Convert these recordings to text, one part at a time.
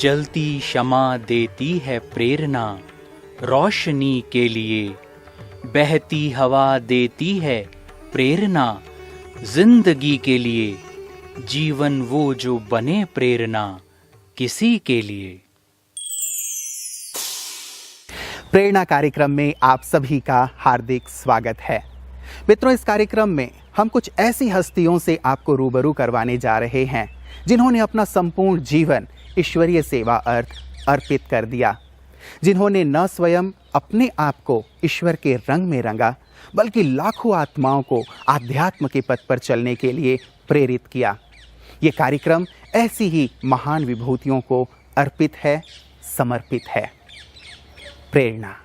जलती क्षमा देती है प्रेरणा रोशनी के लिए, बहती हवा देती है प्रेरणा जिंदगी के लिए, जीवन वो जो बने प्रेरणा किसी के लिए। प्रेरणा कार्यक्रम में आप सभी का हार्दिक स्वागत है। मित्रों, इस कार्यक्रम में हम कुछ ऐसी हस्तियों से आपको रूबरू करवाने जा रहे हैं जिन्होंने अपना संपूर्ण जीवन ईश्वरीय सेवा अर्थ अर्पित कर दिया, जिन्होंने न स्वयं अपने आप को ईश्वर के रंग में रंगा, बल्कि लाखों आत्माओं को आध्यात्म के पथ पर चलने के लिए प्रेरित किया। ये कार्यक्रम ऐसी ही महान विभूतियों को अर्पित है, समर्पित है। प्रेरणा।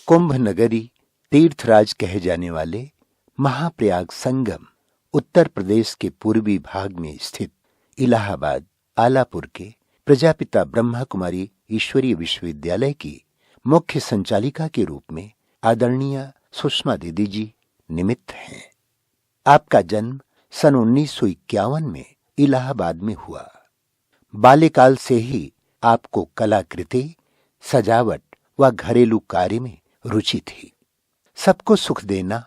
कुंभ नगरी तीर्थराज कहे जाने वाले महाप्रयाग संगम उत्तर प्रदेश के पूर्वी भाग में स्थित इलाहाबाद आलापुर के प्रजापिता ब्रह्मा कुमारी ईश्वरीय विश्वविद्यालय की मुख्य संचालिका के रूप में आदरणीय सुषमा दीदी जी निमित्त हैं। आपका जन्म सन 1951 में इलाहाबाद में हुआ। बाल्यकाल से ही आपको कलाकृति, सजावट व घरेलू कार्य में रुचि थी। सबको सुख देना,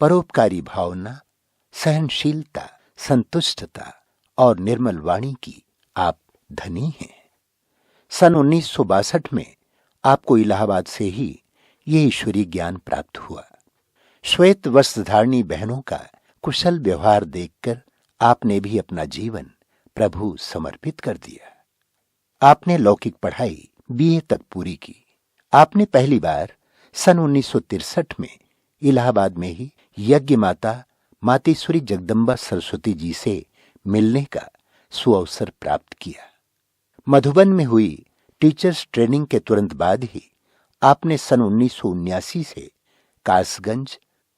परोपकारी भावना, सहनशीलता, संतुष्टता और निर्मल वाणी की आप धनी हैं। सन 1962 में आपको इलाहाबाद से ही ये ईश्वरीय ज्ञान प्राप्त हुआ। श्वेत वस्त्रधारणी बहनों का कुशल व्यवहार देखकर आपने भी अपना जीवन प्रभु समर्पित कर दिया। आपने लौकिक पढ़ाई बीए तक पूरी की। आपने पहली बार सन 1963 में इलाहाबाद में ही यज्ञ माता मातेश्वरी जगदम्बा सरस्वती जी से मिलने का सुअवसर प्राप्त किया। मधुबन में हुई टीचर्स ट्रेनिंग के तुरंत बाद ही आपने सन 1979 से कासगंज,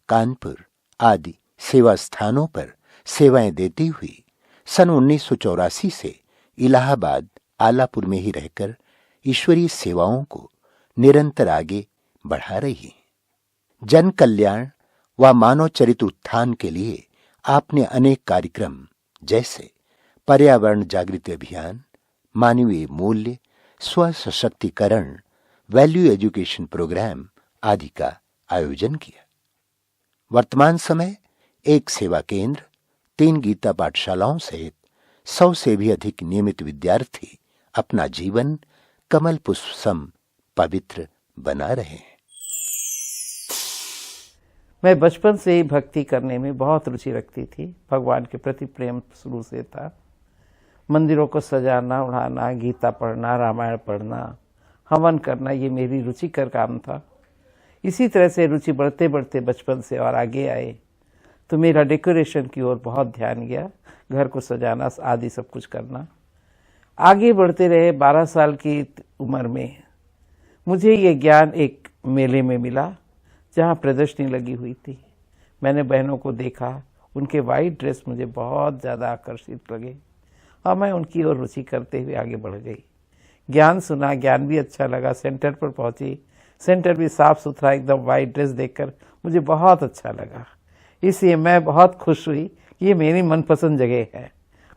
कानपुर आदि सेवा स्थानों पर सेवाएं देती हुई सन 1984 से इलाहाबाद आलापुर में ही रहकर ईश्वरीय सेवाओं को निरंतर आगे बढ़ा रही। जन कल्याण व मानव चरित्र उत्थान के लिए आपने अनेक कार्यक्रम जैसे पर्यावरण जागृति अभियान, मानवीय मूल्य, स्व सशक्तिकरण, वैल्यू एजुकेशन प्रोग्राम आदि का आयोजन किया। वर्तमान समय एक सेवा केंद्र, 3 गीता पाठशालाओं सहित 100 से भी अधिक नियमित विद्यार्थी अपना जीवन कमल पुष्प सम पवित्र बना रहे हैं। मैं बचपन से ही भक्ति करने में बहुत रुचि रखती थी, भगवान के प्रति प्रेम शुरू से था। मंदिरों को सजाना, उड़ाना, गीता पढ़ना, रामायण पढ़ना, हवन करना, ये मेरी रुचिकर काम था। इसी तरह से रुचि बढ़ते बढ़ते बचपन से और आगे आए तो मेरा डेकोरेशन की ओर बहुत ध्यान गया, घर को सजाना आदि सब कुछ करना। आगे बढ़ते रहे 12 साल की उम्र में मुझे ये ज्ञान एक मेले में मिला जहाँ प्रदर्शनी लगी हुई थी। मैंने बहनों को देखा, उनके वाइट ड्रेस मुझे बहुत ज़्यादा आकर्षित लगे और मैं उनकी ओर रुचि करते हुए आगे बढ़ गई। ज्ञान सुना, ज्ञान भी अच्छा लगा। सेंटर पर पहुंची, सेंटर भी साफ सुथरा, एकदम वाइट ड्रेस देखकर मुझे बहुत अच्छा लगा। इसलिए मैं बहुत खुश हुई कि ये मेरी मनपसंद जगह है।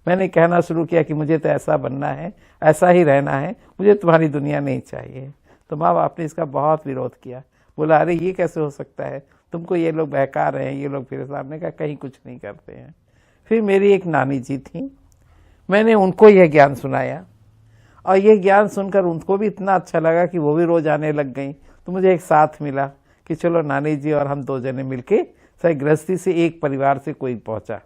मैंने कहना शुरू किया कि मुझे तो ऐसा बनना है, ऐसा ही रहना है, मुझे तुम्हारी दुनिया नहीं चाहिए। तो माँ बाप ने इसका बहुत विरोध किया, बोला अरे ये कैसे हो सकता है, तुमको ये लोग बहका रहे हैं, ये लोग फिर सामने का कहीं कुछ नहीं करते हैं। फिर मेरी एक नानी जी थी, मैंने उनको यह ज्ञान सुनाया और ये ज्ञान सुनकर उनको भी इतना अच्छा लगा कि वो भी रोज आने लग गई। तो मुझे एक साथ मिला कि चलो नानी जी और हम 2 जने मिलके सही गृहस्थी से एक परिवार से कोई पहुंचा।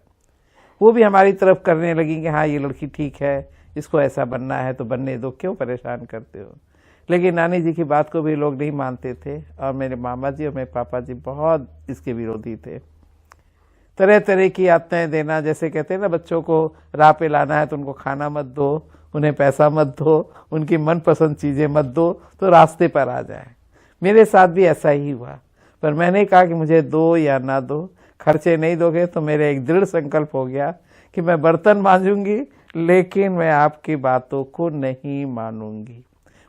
वो भी हमारी तरफ करने लगी कि हाँ ये लड़की ठीक है, इसको ऐसा बनना है तो बनने दो, क्यों परेशान करते हो। लेकिन नानी जी की बात को भी लोग नहीं मानते थे और मेरे मामा जी और मेरे पापा जी बहुत इसके विरोधी थे। तरह तरह की यातनाएं देना, जैसे कहते हैं ना बच्चों को राह पे लाना है तो उनको खाना मत दो, उन्हें पैसा मत दो, उनकी मनपसंद चीज़ें मत दो तो रास्ते पर आ जाए। मेरे साथ भी ऐसा ही हुआ, पर मैंने कहा कि मुझे दो या ना दो, खर्चे नहीं दोगे तो मेरे एक दृढ़ संकल्प हो गया कि मैं बर्तन मांजूंगी लेकिन मैं आपकी बातों को नहीं मानूंगी।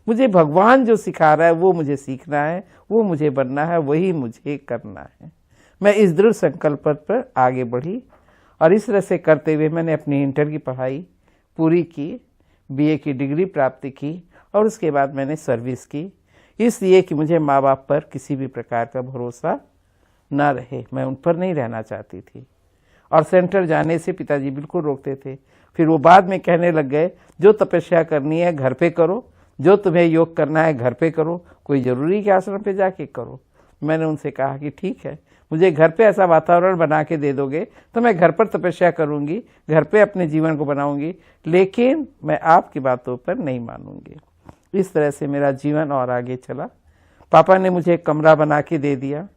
मुझे भगवान जो सिखा रहा है वो मुझे सीखना है, वो मुझे बनना है, वही मुझे करना है। मैं इस दृढ़ संकल्प पर आगे बढ़ी और इस तरह से करते हुए मैंने अपनी इंटर की पढ़ाई पूरी की, बीए की डिग्री प्राप्त की और उसके बाद मैंने सर्विस की, इसलिए कि मुझे माँ बाप पर किसी भी प्रकार का भरोसा ना रहे, मैं उन पर नहीं रहना चाहती थी। और सेंटर जाने से पिताजी बिल्कुल रोकते थे। फिर वो बाद में कहने लग गए जो तपस्या करनी है घर पे करो, जो तुम्हें योग करना है घर पे करो, कोई ज़रूरी कि आश्रम पे जाके करो। मैंने उनसे कहा कि ठीक है, मुझे घर पे ऐसा वातावरण बना के दे दोगे तो मैं घर पर तपस्या करूंगी, घर पे अपने जीवन को बनाऊंगी, लेकिन मैं आपकी बातों पर नहीं मानूंगी। इस तरह से मेरा जीवन और आगे चला। पापा ने मुझे एक कमरा बना के दे दिया,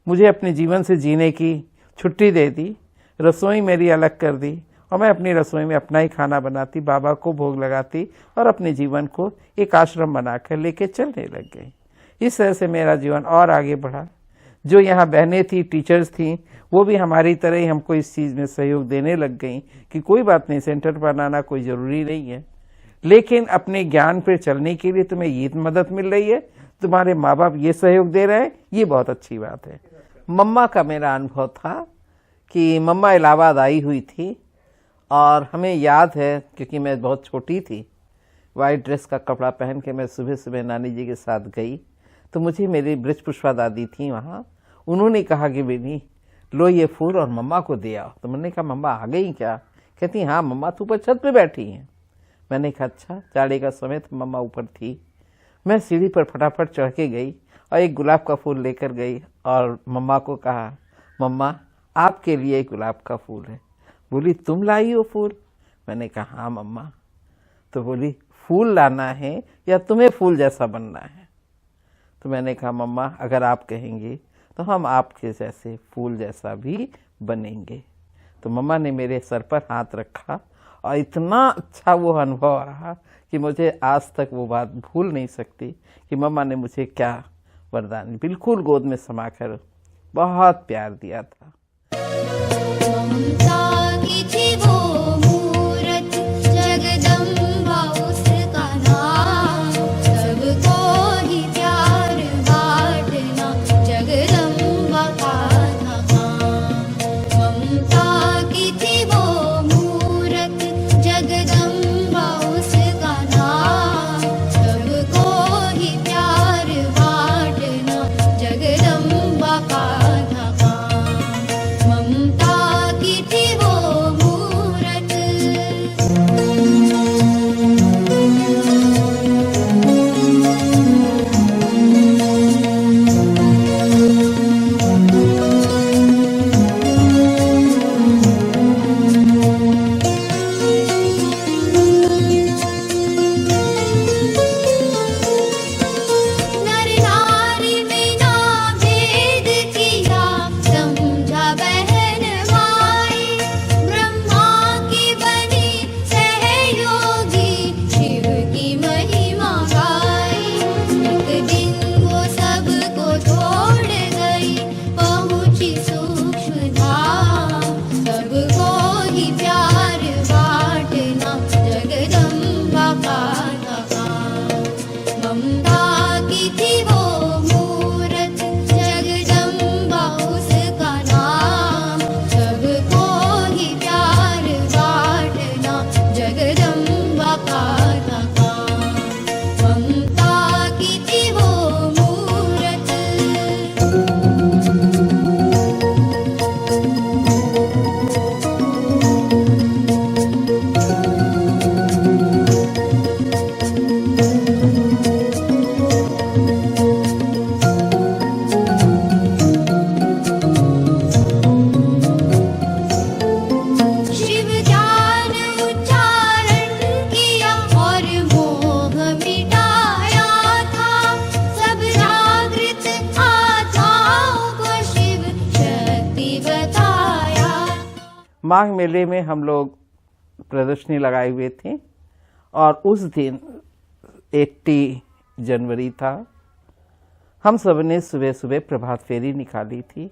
मुझे अपने जीवन से जीने की छुट्टी दे दी, रसोई मेरी अलग कर दी और मैं अपनी रसोई में अपना ही खाना बनाती, बाबा को भोग लगाती और अपने जीवन को एक आश्रम बनाकर लेके चलने लग गई। इस तरह से मेरा जीवन और आगे बढ़ा। जो यहाँ बहनें थी, टीचर्स थी, वो भी हमारी तरह ही हमको इस चीज़ में सहयोग देने लग गई कि कोई बात नहीं, सेंटर बनाना कोई ज़रूरी नहीं है, लेकिन अपने ज्ञान पर चलने के लिए तुम्हें ये मदद मिल रही है, तुम्हारे माँ बाप ये सहयोग दे रहे हैं, ये बहुत अच्छी बात है। मम्मा का मेरा अनुभव था कि मम्मा इलाहाबाद आई हुई थी और हमें याद है क्योंकि मैं बहुत छोटी थी, वाइट ड्रेस का कपड़ा पहन के मैं सुबह सुबह नानी जी के साथ गई तो मुझे मेरी ब्रज पुष्पा दादी थी वहाँ, उन्होंने कहा कि बेनी लो ये फूल और मम्मा को दे आओ। तो मैंने कहा मम्मा आ गई क्या? कहती हाँ मम्मा तो ऊपर छत पे बैठी हैं। मैंने कहा अच्छा, जाड़े का समय था, मम्मा ऊपर थी। मैं सीढ़ी पर फटाफट चढ़ के गई और एक गुलाब का फूल लेकर गई और मम्मा को कहा मम्मा आपके लिए एक गुलाब का फूल है। बोली तुम लाई हो फूल? मैंने कहा हाँ मम्मा। तो बोली फूल लाना है या तुम्हें फूल जैसा बनना है? तो मैंने कहा मम्मा अगर आप कहेंगे तो हम आपके जैसे फूल जैसा भी बनेंगे। तो मम्मा ने मेरे सर पर हाथ रखा और इतना अच्छा वो अनुभव रहा कि मुझे आज तक वो बात भूल नहीं सकती कि मम्मा ने मुझे क्या वरदान बिल्कुल गोद में समाकर बहुत प्यार दिया था। माघ मेले में हम लोग प्रदर्शनी लगाए हुए थे और उस दिन 80 जनवरी था। हम सब ने सुबह सुबह प्रभात फेरी निकाली थी।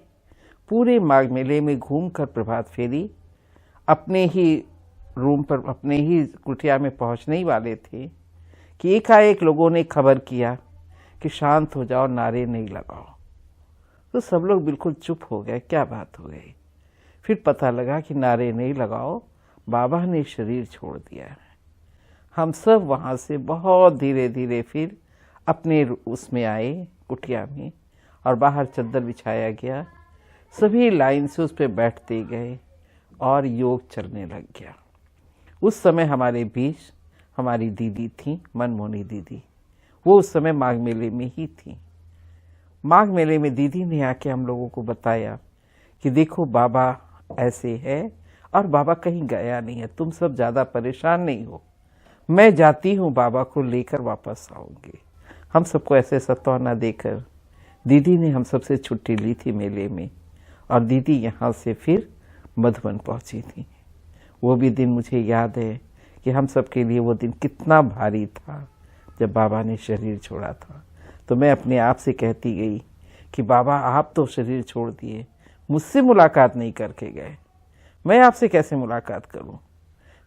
पूरे माघ मेले में घूमकर प्रभात फेरी अपने ही रूम पर, अपने ही कुटिया में पहुंचने ही वाले थे कि एकाएक लोगों ने खबर किया कि शांत हो जाओ, नारे नहीं लगाओ। तो सब लोग बिल्कुल चुप हो गए, क्या बात हो गई। फिर पता लगा कि नारे नहीं लगाओ, बाबा ने शरीर छोड़ दिया है। हम सब वहाँ से बहुत धीरे धीरे फिर अपने उसमें आए, कुटिया में, और बाहर चद्दर बिछाया गया। सभी लाइन से उस पर बैठते गए और योग चलने लग गया। उस समय हमारे बीच हमारी दीदी थी, मनमोहनी दीदी। वो उस समय माघ मेले में ही थी। माघ मेले में दीदी ने आके हम लोगों को बताया कि देखो बाबा ऐसे है और बाबा कहीं गया नहीं है, तुम सब ज़्यादा परेशान नहीं हो, मैं जाती हूँ, बाबा को लेकर वापस आऊँगी। हम सबको ऐसे सतौना देकर दीदी ने हम सबसे छुट्टी ली थी मेले में, और दीदी यहाँ से फिर मधुबन पहुँची थी। वो भी दिन मुझे याद है कि हम सब के लिए वो दिन कितना भारी था जब बाबा ने शरीर छोड़ा था। तो मैं अपने आप से कहती गई कि बाबा आप तो शरीर छोड़ दिए, मुझसे मुलाकात नहीं करके गए, मैं आपसे कैसे मुलाकात करूं।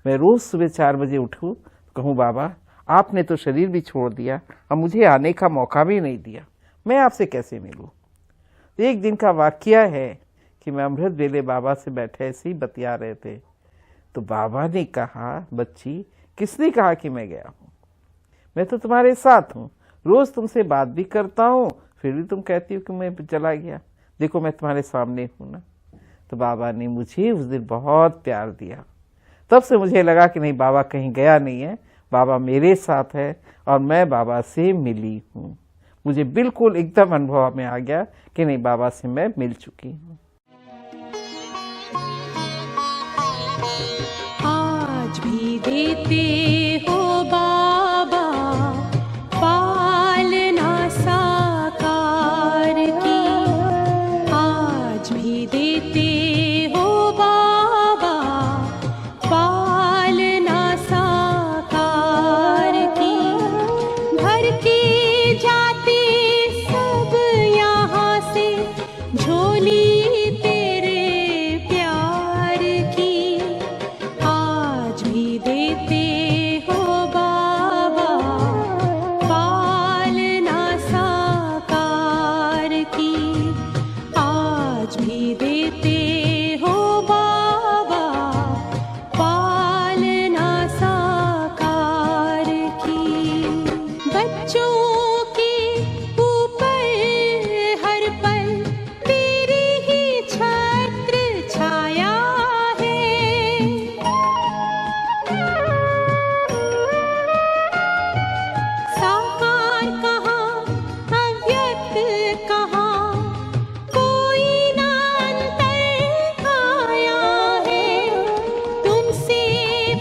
मैं रोज़ सुबह 4 बजे उठूं, कहूं बाबा आपने तो शरीर भी छोड़ दिया, अब मुझे आने का मौका भी नहीं दिया, मैं आपसे कैसे मिलूं। तो एक दिन का वाकया है कि मैं अमृत वेले बाबा से बैठे ऐसे ही बतिया रहे थे, तो बाबा ने कहा, बच्ची किसने कहा कि मैं गया हूँ, मैं तो तुम्हारे साथ हूँ, रोज़ तुमसे बात भी करता हूँ, फिर भी तुम कहती हो कि मैं चला गया, देखो मैं तुम्हारे सामने हूँ ना। तो बाबा ने मुझे उस दिन बहुत प्यार दिया। तब से मुझे लगा कि नहीं, बाबा कहीं गया नहीं है, बाबा मेरे साथ है और मैं बाबा से मिली हूँ। मुझे बिल्कुल एकदम अनुभव में आ गया कि नहीं, बाबा से मैं मिल चुकी हूँ। आज भी देते हो बाबा पालना साकार की, आज भी देते हो बाबा पालना साकार की। भर के जाते सब यहाँ से झोली तेरे प्यार की, आज भी देते हो बाबा पालना साकार की, आज भी देते हो बाबा पालना साकार की। बच्चों के ऊपर हर पल तेरी ही छत्र छाया है, साकार कहाँ अव्यक्त कहाँ, कोई ना अंतर आया है। तुमसे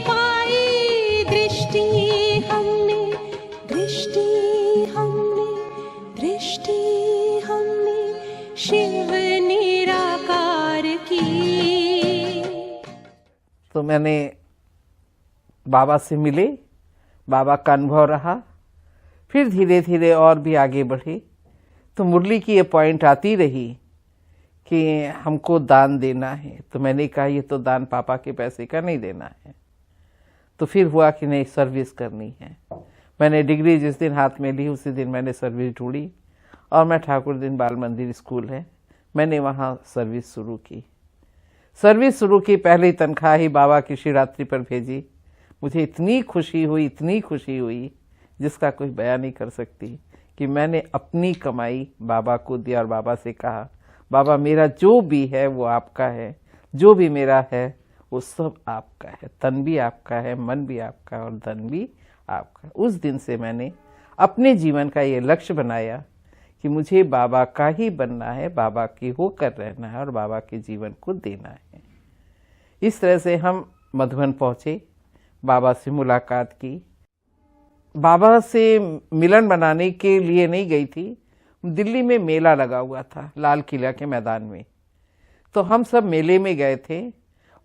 पाई दृष्टि हमने, दृष्टि हमने, दृष्टि हमने शिव निराकार की। तो मैंने बाबा से मिले, बाबा का अनुभव रहा, फिर धीरे धीरे और भी आगे बढ़े। तो मुरली की ये पॉइंट आती रही कि हमको दान देना है। तो मैंने कहा ये तो दान पापा के पैसे का नहीं देना है। तो फिर हुआ कि नहीं, सर्विस करनी है। मैंने डिग्री जिस दिन हाथ में ली उसी दिन मैंने सर्विस ढूंढी और मैं ठाकुर दिन बाल मंदिर स्कूल है, मैंने वहाँ सर्विस शुरू की। सर्विस शुरू की, पहली तनख्वाह ही बाबा की शिवरात्रि पर भेजी। मुझे इतनी खुशी हुई, इतनी खुशी हुई जिसका कोई बयान नहीं कर सकती कि मैंने अपनी कमाई बाबा को दी और बाबा से कहा, बाबा मेरा जो भी है वो आपका है, जो भी मेरा है वो सब आपका है, तन भी आपका है, मन भी आपका है और धन भी आपका। उस दिन से मैंने अपने जीवन का ये लक्ष्य बनाया कि मुझे बाबा का ही बनना है, बाबा की होकर रहना है और बाबा के जीवन को देना है। इस तरह से हम मधुबन पहुँचे, बाबा से मुलाकात की। बाबा से मिलन बनाने के लिए नहीं गई थी, दिल्ली में मेला लगा हुआ था लाल किला के मैदान में, तो हम सब मेले में गए थे।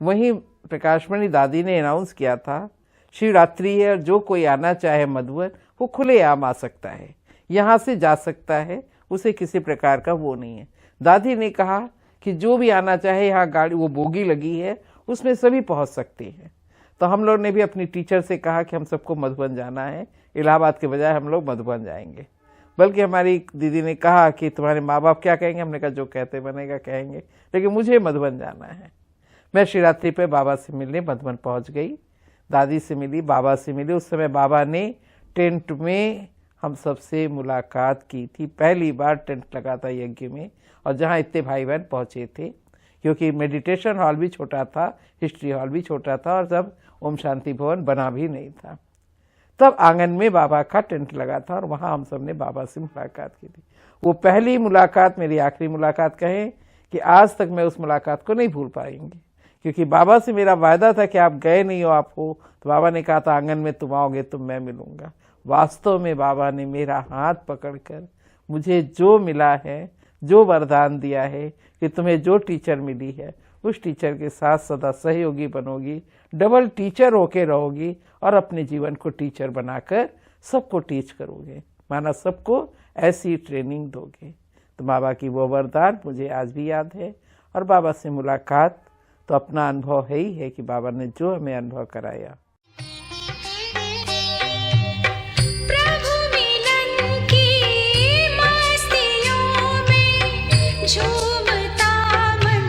वहीं प्रकाशमणि दादी ने अनाउंस किया था, शिवरात्रि है और जो कोई आना चाहे मधुबन वो खुलेआम आ सकता है, यहाँ से जा सकता है, उसे किसी प्रकार का वो नहीं है। दादी ने कहा कि जो भी आना चाहे, यहाँ गाड़ी वो बोगी लगी है उसमें सभी पहुँच सकते हैं। तो हम लोग ने भी अपनी टीचर से कहा कि हम सबको मधुबन जाना है, इलाहाबाद के बजाय हम लोग मधुबन जाएंगे। बल्कि हमारी दीदी ने कहा कि तुम्हारे माँ बाप क्या कहेंगे, हमने कहा जो कहते बनेगा कहेंगे, लेकिन मुझे मधुबन जाना है। मैं शिवरात्रि पे बाबा से मिलने मधुबन पहुंच गई, दादी से मिली, बाबा से मिली। उस समय बाबा ने टेंट में हम सबसे मुलाकात की थी, पहली बार टेंट लगा था यज्ञ में, और जहाँ इतने भाई बहन पहुँचे थे, क्योंकि मेडिटेशन हॉल भी छोटा था, हिस्ट्री हॉल भी छोटा था, और तब ओम शांति भवन बना भी नहीं था। तब आंगन में बाबा का टेंट लगा था और वहाँ हम सब ने बाबा से मुलाकात की थी। वो पहली मुलाकात मेरी आखिरी मुलाकात कहें कि आज तक मैं उस मुलाकात को नहीं भूल पाएंगी, क्योंकि बाबा से मेरा वायदा था कि आप गए नहीं हो, आप हो, तो बाबा ने कहा था आंगन में तुम आओगे तो मैं मिलूंगा। वास्तव में बाबा ने मेरा हाथ पकड़कर मुझे जो मिला है, जो वरदान दिया है कि तुम्हें जो टीचर मिली है उस टीचर के साथ सदा सहयोगी बनोगी, डबल टीचर होके रहोगी और अपने जीवन को टीचर बनाकर सबको टीच करोगे, माना सबको ऐसी ट्रेनिंग दोगे। तो बाबा की वो वरदान मुझे आज भी याद है। और बाबा से मुलाकात तो अपना अनुभव है ही है कि बाबा ने जो हमें अनुभव कराया। प्रभु मिलन की मस्तियों में झूमता मन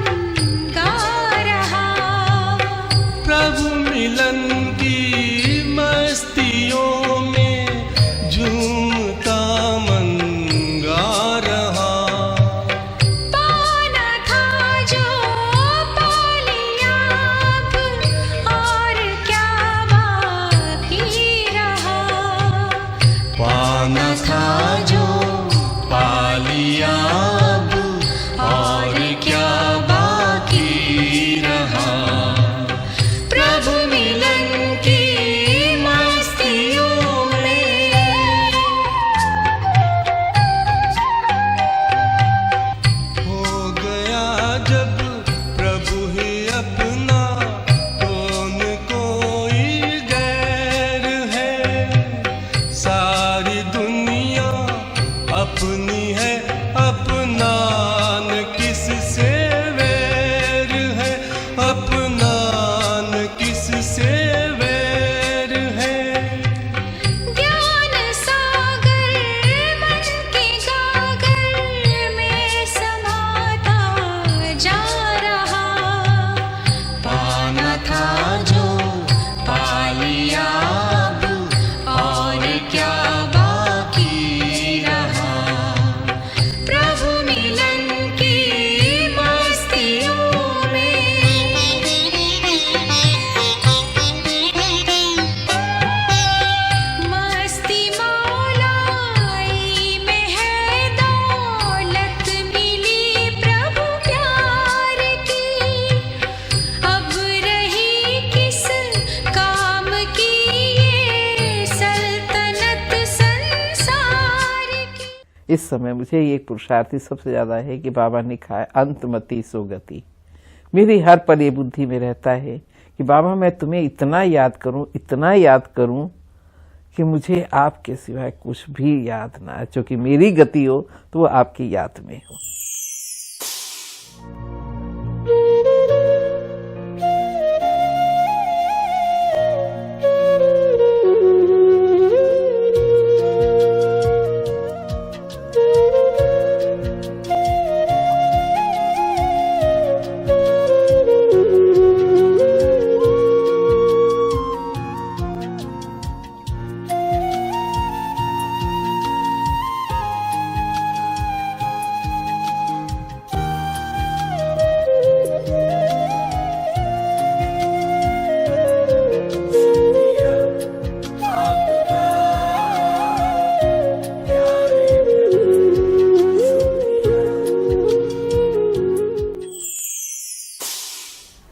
गा रहा, प्रभु मिलन की मस्तियों में झूमता मन गा रहा। पाना था जो पा लिया अब, और क्या बाकी रहा। पाना था जो पा लिया अब, और क्या बाकी रहा। प्रभु मिलन की मस्तियों में। हो गया जब प्रभु ही अपना, कौन कोई गैर है। सारी दुनिया अपनी है, अपना न किससे वैर है, अपना न किससे वैर है। ज्ञान सागर मन के गागर में समाता जा रहा। पाना था जो पा लिया अब, और क्या बाकी रहा। प्रभु मिलन की मस्तियों में। मस्ती मौलाई में है दौलत मिली प्रभु प्यार की। अब रही किस काम की ये सल्तनत संसार की। इस समय मुझे ये पुरुषार्थी सबसे ज़्यादा है कि बाबा ने कहा अंतमति सुगति। मेरी हर पल ये बुद्धि में रहता है कि बाबा मैं तुम्हें इतना याद करूं, इतना याद करूं कि मुझे आपके सिवाय कुछ भी याद ना आए, क्योंकि मेरी गति हो तो वो आपकी याद में हो।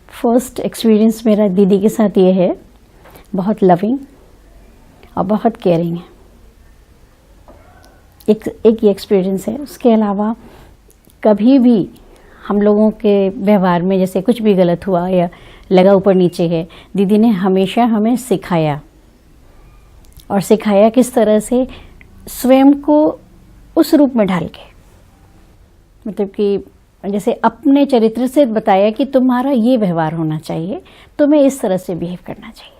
फर्स्ट एक्सपीरियंस मेरा दीदी के साथ ये है, बहुत लविंग और बहुत केयरिंग है। एक ये एक्सपीरियंस है। उसके अलावा कभी भी हम लोगों के व्यवहार में जैसे कुछ भी गलत हुआ या लगा ऊपर नीचे है। दीदी ने हमेशा हमें सिखाया, और सिखाया किस तरह से, स्वयं को उस रूप में ढाल के, मतलब कि जैसे अपने चरित्र से बताया कि तुम्हारा ये व्यवहार होना चाहिए, तुम्हें इस तरह से बिहेव करना चाहिए।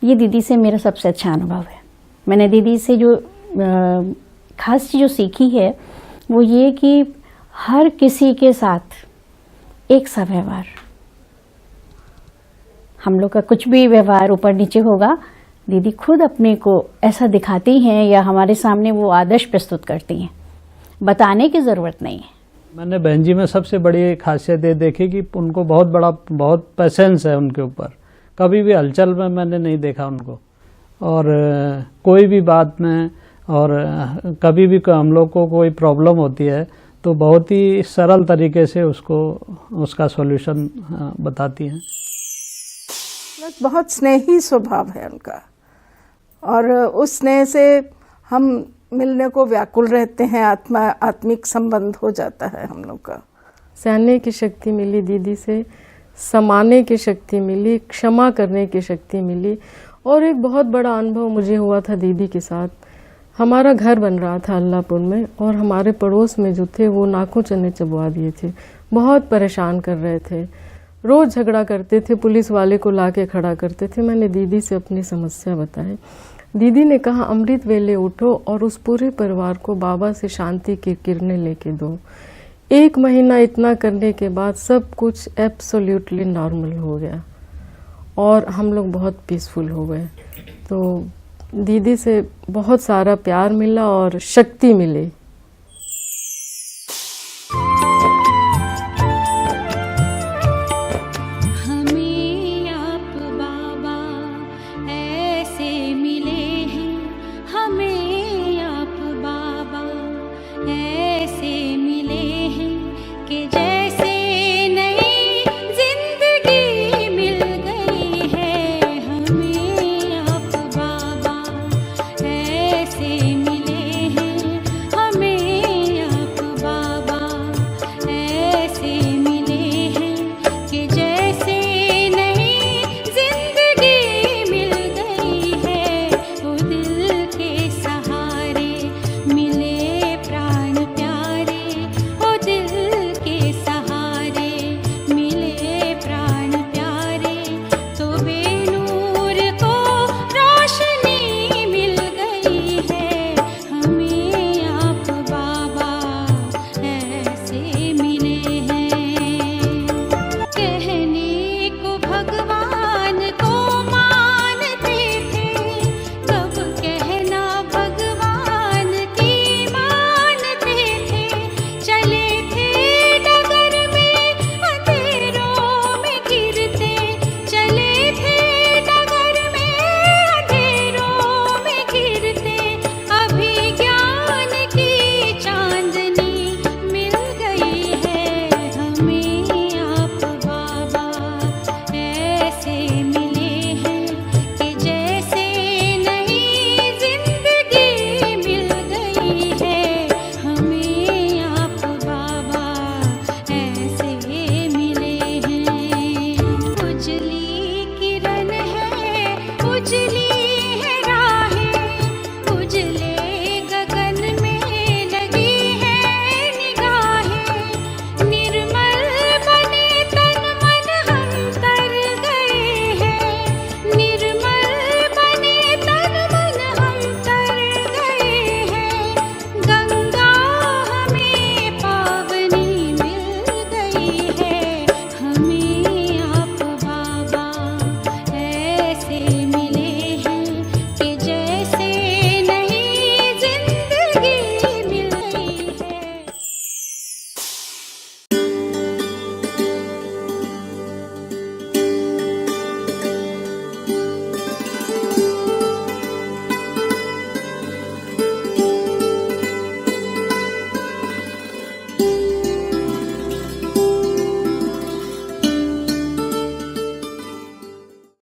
ये दीदी से मेरा सबसे अच्छा अनुभव है। मैंने दीदी से जो खास चीज़ जो सीखी है वो ये कि हर किसी के साथ एक सा व्यवहार। हम लोग का कुछ भी व्यवहार ऊपर नीचे होगा, दीदी खुद अपने को ऐसा दिखाती हैं या हमारे सामने वो आदर्श प्रस्तुत करती हैं, बताने की ज़रूरत नहीं है। मैंने बहन जी में सबसे बड़ी खासियत ये देखी कि उनको बहुत पेशेंस है उनके ऊपर। कभी भी हलचल में मैंने नहीं देखा उनको, और कोई भी बात में, और कभी भी हम लोग को कोई प्रॉब्लम होती है तो बहुत ही सरल तरीके से उसका सॉल्यूशन बताती हैं। बहुत स्नेही स्वभाव है उनका, और उस स्नेह से हम मिलने को व्याकुल रहते हैं, आत्मिक संबंध हो जाता है हम लोग का। सहने की शक्ति मिली दीदी से, समाने की शक्ति मिली, क्षमा करने की शक्ति मिली। और एक बहुत बड़ा अनुभव मुझे हुआ था दीदी के साथ। हमारा घर बन रहा था अल्लाहपुर में, और हमारे पड़ोस में जो थे वो नाकों चने चबवा दिए थे, बहुत परेशान कर रहे थे, रोज झगड़ा करते थे, पुलिस वाले को लाके खड़ा करते थे। मैंने दीदी से अपनी समस्या बताई। दीदी ने कहा अमृत वेले उठो और उस पूरे परिवार को बाबा से शांति की किरणें लेके दो। 1 महीना इतना करने के बाद सब कुछ एब्सोल्युटली नॉर्मल हो गया और हम लोग बहुत पीसफुल हो गए। तो दीदी से बहुत सारा प्यार मिला और शक्ति मिली।